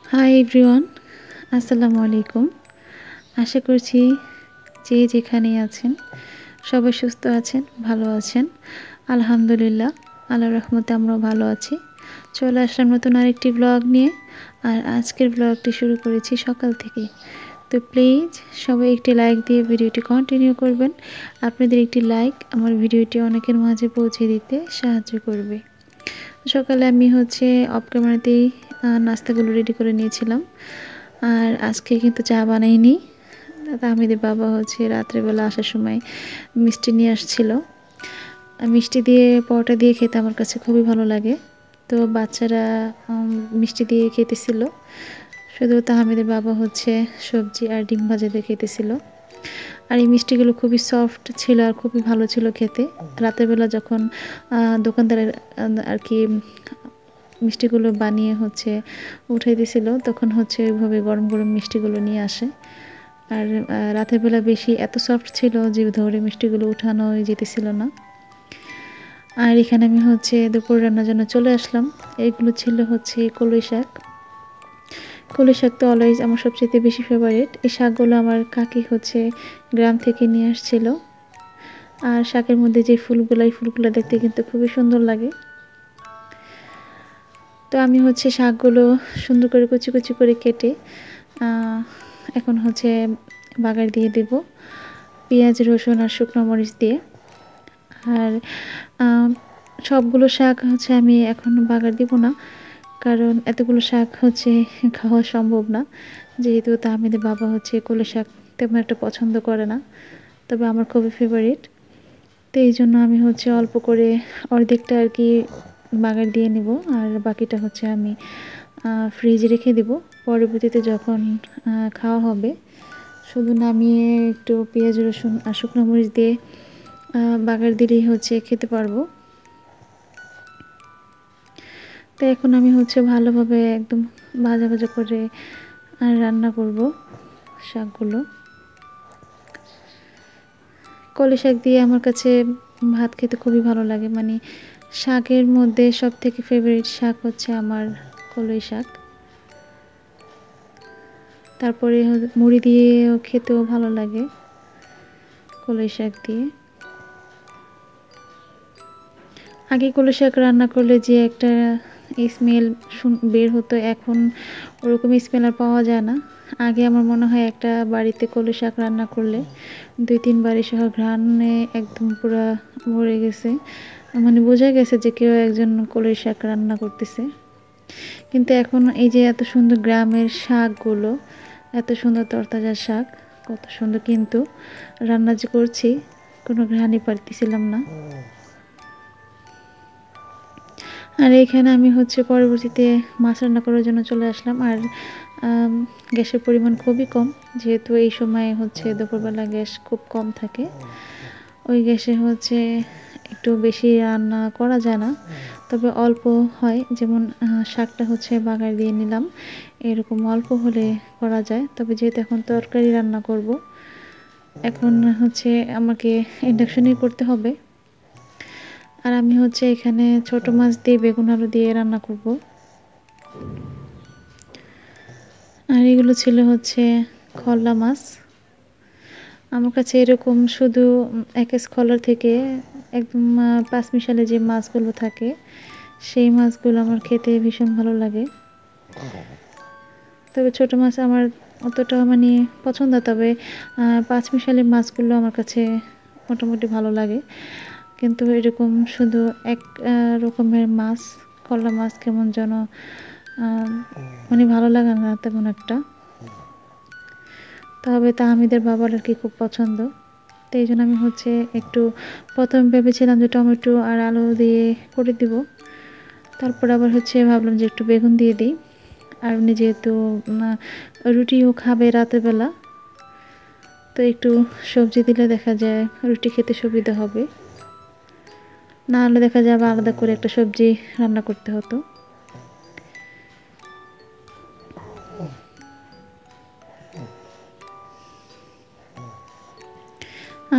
Hi everyone, আসসালামু আলাইকুম। আশা করছি যে যেখানেই আছেন সবাই সুস্থ আছেন, ভালো আছেন। আলহামদুলিল্লাহ, আল্লাহর রহমতে আমরাও ভালো আছি। চলে আসলাম নতুন আরেকটি ব্লগ নিয়ে। আর আজকের ব্লগটি শুরু করেছি সকাল থেকে। তো প্লিজ সবাই একটি লাইক দিয়ে ভিডিওটি কন্টিনিউ করবেন। আপনাদের একটি লাইক আমার ভিডিওটি অনেকের মাঝে পৌঁছে দিতে সাহায্য করবে। সকালে আমি অফ ক্যামেরাতেই নাস্তাগুলো রেডি করে নিয়েছিলাম। আর আজকে কিন্তু চা বানাইনি। তাহমিদের বাবা রাত্রেবেলা আসার সময় মিষ্টি নিয়ে আসছিল। মিষ্টি দিয়ে পরোটা দিয়ে খেতে আমার কাছে খুবই ভালো লাগে। তো বাচ্চারা মিষ্টি দিয়ে খেতেছিল, শুধু তাহমিদের বাবা সবজি আর ডিম ভাজা দিয়ে খেতেছিল। আর এই মিষ্টিগুলো খুবই সফট ছিল আর খুবই ভালো ছিল খেতে। রাতের বেলা যখন দোকানদারের আর কি মিষ্টিগুলো বানিয়ে উঠাই দিছিল, তখন ওইভাবে গরম গরম মিষ্টিগুলো নিয়ে আসে। আর রাতের বেলা বেশি এত সফট ছিল যে ধরে মিষ্টিগুলো উঠানো যেতেছিল না। আর এখানে আমি দুপুর রান্নার জন্য চলে আসলাম। এইগুলো ছিল কলই শাক। কলই শাক তো অলওয়েজ আমার সবচেয়ে বেশি ফেভারিট। এই শাকগুলো আমার কাকি গ্রাম থেকে নিয়ে আসছিল। আর শাকের মধ্যে যে ফুলগুলো, এই ফুলগুলো দেখতে কিন্তু খুবই সুন্দর লাগে। তো আমি শাকগুলো সুন্দর করে কুচি কুচি করে কেটে এখন বাগার দিয়ে দেব পেঁয়াজ, রসুন আর শুকনো মরিচ দিয়ে। আর সবগুলো শাক আমি এখন বাগার দিব না, কারণ এতগুলো শাক খাওয়া সম্ভব না। যেহেতু তাহমিদের বাবা কলই শাক তেমন একটা পছন্দ করে না, তবে আমার খুবই ফেভারিট। তো এই জন্য আমি অল্প করে অর্ধেকটা আর কি বাগার দিয়ে নিব, আর বাকিটা আমি ফ্রিজে রেখে দিব। পরবর্তীতে যখন খাওয়া হবে, শুধু নামিয়ে একটু পেঁয়াজ, রসুন আর শুকনো মরিচ দিয়ে বাগার দিলেই খেতে পারবো। তো এখন আমি ভালোভাবে একদম ভাজা ভাজা করে রান্না করব শাকগুলো। কলই শাক দিয়ে আমার কাছে ভাত খেতে খুবই ভালো লাগে। মানে শাকের মধ্যে সবথেকে ফেভারিট শাক আমার কলই শাক। তারপরে মুড়ি দিয়েও খেতেও ভালো লাগে কলই শাক দিয়ে। আগে কলই শাক রান্না করলে যে একটা স্মেল বের হতো, এখন ওরকম স্মেল আর পাওয়া যায় না। আগে আমার মনে হয় একটা বাড়িতে কলই শাক রান্না করলে 2-3 বাড়ি সহ ঘ্রাণে একদম পুরা ভরে গেছে। মানে বোঝা গেছে যে কেউ একজন কলই শাক রান্না করতেছে। কিন্তু এখন এই যে এত সুন্দর গ্রামের শাকগুলো, এত সুন্দর তরতাজা শাক, কত সুন্দর, কিন্তু রান্না যে করছি কোনো ঘ্রাণই পারতেছিলাম না। আর এখানে আমি পরবর্তীতে মাছ রান্না করার জন্য চলে আসলাম। আর গ্যাসের পরিমাণ খুবই কম, যেহেতু এই সময় দুপুরবেলা গ্যাস খুব কম থাকে। ওই গ্যাসে একটু বেশি রান্না করা যায় না, তবে অল্প হয়। যেমন শাকটা বাগার দিয়ে নিলাম, এরকম অল্প হলে করা যায়। তবে যেহেতু এখন তরকারি রান্না করব, এখন আমাকে ইন্ডাকশনেই করতে হবে। আর আমি এখানে ছোট মাছ দিয়ে বেগুন আলু দিয়ে রান্না করব। আর এগুলো ছিল খল্লা মাছ। আমার কাছে এরকম শুধু একেস খলার থেকে একদম পাঁচমিশালে যে মাছগুলো থাকে, সেই মাছগুলো আমার খেতে ভীষণ ভালো লাগে। তবে ছোট মাছ আমার অতটা মানে পছন্দ, তবে পাঁচমিশালি মাছগুলো আমার কাছে মোটামুটি ভালো লাগে। কিন্তু এরকম শুধু এক রকমের মাছ, খল্লা মাছ কেমন যেন মানে ভালো লাগে না তেমন একটা। তবে তাহমিদের বাবার আর কি খুব পছন্দ। তো এই জন্য আমি একটু প্রথম ভেবেছিলাম যে টমেটো আর আলু দিয়ে করে দিব, তারপর আবার ভাবলাম যে একটু বেগুন দিয়ে দিই। আর উনি যেহেতু রুটিও খাবে রাতের বেলা, তো একটু সবজি দিলে দেখা যায় রুটি খেতে সুবিধা হবে। না হলে দেখা যায় আবার আলাদা করে একটা সবজি রান্না করতে হতো।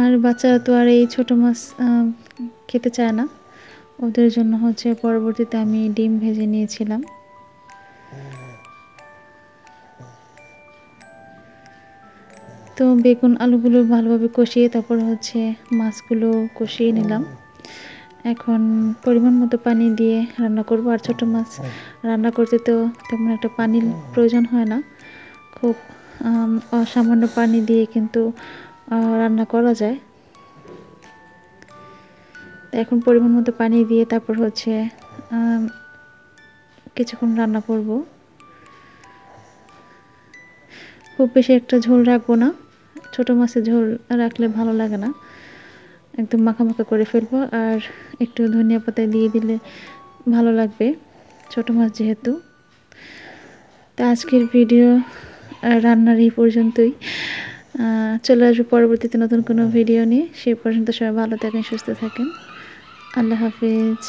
আর বাচ্চারা তো আর এই ছোট মাছ খেতে চায় না, ওদের জন্য পরবর্তীতে আমি ডিম ভেজে নিয়েছিলাম। তো বেগুন আলুগুলো ভালোভাবে কষিয়ে তারপর হচ্ছে মাছগুলো কষিয়ে নিলাম। এখন পরিমাণ মতো পানি দিয়ে রান্না করব। আর ছোটো মাছ রান্না করতে তো তেমন একটা পানির প্রয়োজন হয় না, খুব সামান্য পানি দিয়ে কিন্তু রান্না করা যায়। এখন পরিমাণ মতো পানি দিয়ে তারপর হচ্ছে কিছুক্ষণ রান্না করব। খুব বেশি একটা ঝোল রাখবো না, ছোটো মাছের ঝোল রাখলে ভালো লাগে না, একদম মাখা মাখা করে ফেলবো। আর একটু ধনিয়া পাতা দিয়ে দিলে ভালো লাগবে, ছোটো মাছ যেহেতু। তো আজকের ভিডিও রান্নার এই পর্যন্তই। চলে আসবো পরবর্তীতে নতুন কোনো ভিডিও নিয়ে। সেই পর্যন্ত সবাই ভালো থাকেন, সুস্থ থাকেন। আল্লাহ হাফিজ।